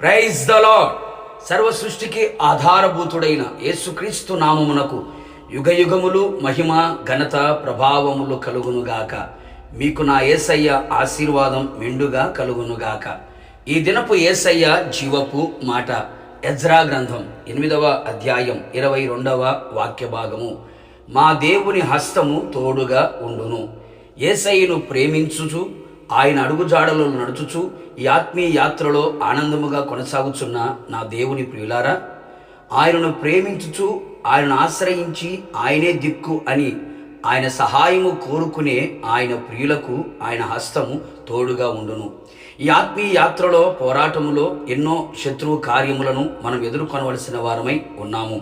Praise the lord. సర్వ సృష్టికి ఆధారభూతుడైన యేసుక్రీస్తు నామమునకు యుగయుగములు మహిమ ఘనత ప్రభావములు కలుగునుగాక. మీకు నా యేసయ్య ఆశీర్వాదం మెండుగా కలుగునుగాక. ఈ దినపు యేసయ్య జీవపు మాట ఎజ్రా గ్రంథం 8వ అధ్యాయం 22వ వాక్య భాగము. మా దేవుని హస్తము తోడుగా ఉండును. యేసయ్యను ప్రేమించుచు ఆయన అడుగుజాడలో నడుచుచు ఈ ఆత్మీయ యాత్రలో ఆనందముగా కొనసాగుచున్న నా దేవుని ప్రియులారా, ఆయనను ప్రేమించుచు ఆయనను ఆశ్రయించి ఆయనే దిక్కు అని ఆయన సహాయము కోరుకునే ఆయన ప్రియులకు ఆయన హస్తము తోడుగా ఉండును. ఈ ఆత్మీయ యాత్రలో పోరాటములో ఎన్నో శత్రువు కార్యములను మనం ఎదుర్కొనవలసిన వారమై ఉన్నాము.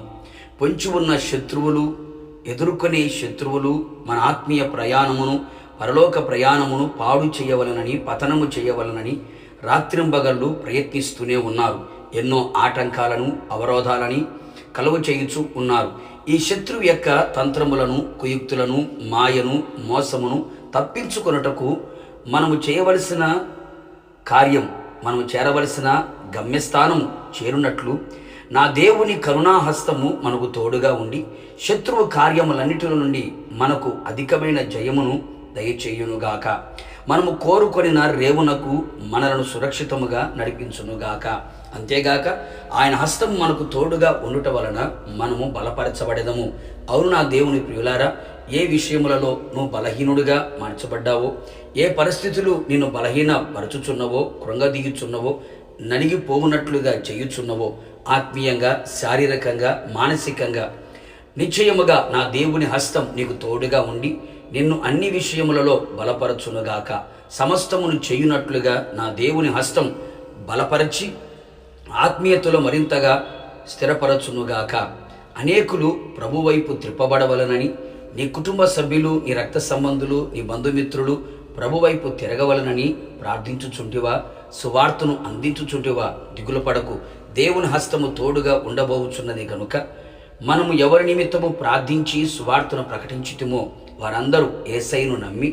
పొంచి ఉన్న శత్రువులు, ఎదుర్కొనే శత్రువులు మన ఆత్మీయ ప్రయాణమును, పరలోక ప్రయాణమును పాడు చేయవలనని, పతనము చేయవలనని రాత్రింబగళ్ళు ప్రయత్నిస్తూనే ఉన్నారు. ఎన్నో ఆటంకాలను, అవరోధాలని కలుగు చేయుచు ఉన్నారు. ఈ శత్రువు యొక్క తంత్రములను, కుయుక్తులను, మాయను, మోసమును తప్పించుకొనుటకు మనము చేయవలసిన కార్యం, మనము చేరవలసిన గమ్యస్థానము చేరునట్లు నా దేవుని కరుణాహస్తము మనకు తోడుగా ఉండి శత్రువు కార్యములన్నిటి నుండి మనకు అధికమైన జయమును దయచేయునుగాక. మనము కోరుకొనిన రేవునకు మనలను సురక్షితముగా నడిపించునుగాక. అంతేగాక ఆయన హస్తం మనకు తోడుగా ఉండుట వలన మనము బలపరచబడెదము. అవును నా దేవుని ప్రియులారా, ఏ విషయములలో నువ్వు బలహీనుడిగా మార్చబడ్డావో, ఏ పరిస్థితులు నిన్ను బలహీన పరచుచున్నవో, కృంగదీయుచున్నవో, నలిగిపోవునట్లుగా చేయుచున్నవో, ఆత్మీయంగా, శారీరకంగా, మానసికంగా, నిశ్చయముగా నా దేవుని హస్తం నీకు తోడుగా ఉండి నిన్ను అన్ని విషయములలో బలపరచునుగాక. సమస్తమును చేయునట్లుగా నా దేవుని హస్తం బలపరచి ఆత్మీయతలో మరింతగా స్థిరపరచునుగాక. అనేకులు ప్రభు వైపు త్రిప్పబడవలనని, నీ కుటుంబ సభ్యులు, నీ రక్త సంబంధులు, నీ బంధుమిత్రులు ప్రభు వైపు తిరగవలనని ప్రార్థించుచుంటివా? సువార్తను అందించుచుంటివా? దిగులు పడకు. దేవుని హస్తము తోడుగా ఉండబోచున్నది కనుక మనము ఎవరి నిమిత్తము ప్రార్థించి సువార్తను ప్రకటించుతుమో వారందరూ యేసయ్యను నమ్మి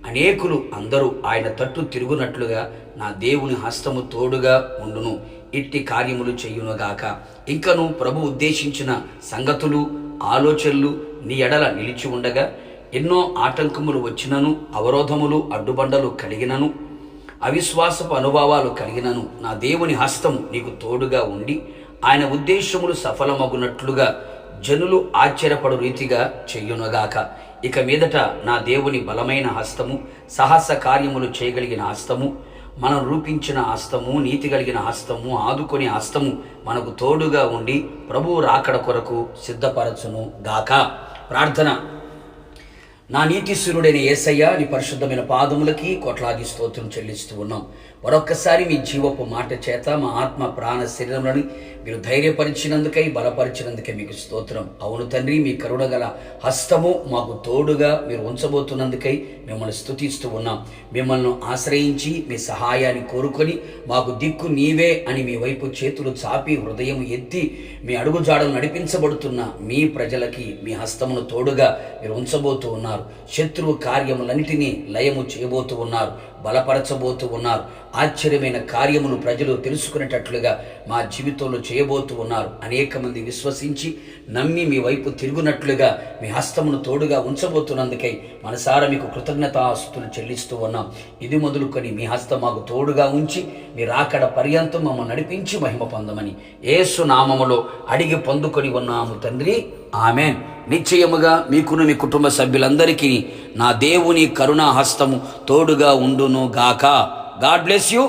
అనేకులు అందరూ ఆయన తట్టు తిరుగునట్లుగా నా దేవుని హస్తము తోడుగా ఉండును. ఇట్టి కార్యములు చేయునుగాక. ఇంకను ప్రభు ఉద్దేశించిన సంగతులు, ఆలోచనలు నీ ఎడల నిలిచి ఉండగా ఎన్నో ఆటంకములు వచ్చినను, అవరోధములు, అడ్డుబండలు కలిగినను, అవిశ్వాసపు అనుభవాలు కలిగినను నా దేవుని హస్తం నీకు తోడుగా ఉండి ఆయన ఉద్దేశములు సఫలమగునట్లుగా జనులు ఆశ్చర్యపడు రీతిగా చెయ్యునుగాక. ఇక మీదట నా దేవుని బలమైన హస్తము, సాహస కార్యములు చేయగలిగిన హస్తము, మనం రూపించిన హస్తము, నీతి కలిగిన హస్తము, ఆదుకునే హస్తము మనకు తోడుగా ఉండి ప్రభువు రాకడ కొరకు సిద్ధపరచును గాక. ప్రార్థన. నా నీతిశూరుడైన యేసయ్య, నీ పరిశుద్ధమైన పాదములకి కోట్లాది స్తోత్రం చెల్లిస్తూ ఉన్నాం. మరొక్కసారి మీ జీవపు మాట చేత మా ఆత్మ ప్రాణ శరీరములను మీరు ధైర్యపరిచినందుకై, బలపరిచినందుకై మీకు స్తోత్రం. అవును తండ్రి, మీ కరుణగల హస్తము మాకు తోడుగా మీరు ఉంచబోతున్నందుకై మిమ్మల్ని స్తుతిస్తూ ఉన్నాం. మిమ్మల్ని ఆశ్రయించి మీ సహాయాన్ని కోరుకొని మాకు దిక్కు నీవే అని మీ వైపు చేతులు చాపి హృదయం ఎత్తి మీ అడుగుజాడలు నడిపించబడుతున్న మీ ప్రజలకి మీ హస్తమును తోడుగా మీరు ఉంచబోతూ ఉన్నారు. శత్రువు కార్యములన్నిటినీ లయము చేయబోతూ ఉన్నారు, బలపరచబోతూ ఉన్నారు. ఆశ్చర్యమైన కార్యములు ప్రజలు తెలుసుకునేటట్లుగా మా జీవితంలో చేయబోతూ ఉన్నారు. అనేక మంది విశ్వసించి నమ్మి మీ వైపు తిరుగునట్లుగా మీ హస్తమును తోడుగా ఉంచబోతున్నందుకై మనసారా మీకు కృతజ్ఞతాస్తులు చెల్లిస్తూ ఉన్నాం. ఇది మొదలుకొని మీ హస్తం మాకు తోడుగా ఉంచి మీ రాకడ పర్యంతం మమ్మల్ని నడిపించి మహిమ పొందమని యేసు నామములో అడిగి పొందుకొని ఉన్నాము తండ్రి, ఆమెన్. నిశ్చయముగా మీకును మీ కుటుంబ సభ్యులందరికీ నా దేవుని కరుణా హస్తము తోడుగా ఉండును గాక. God bless you.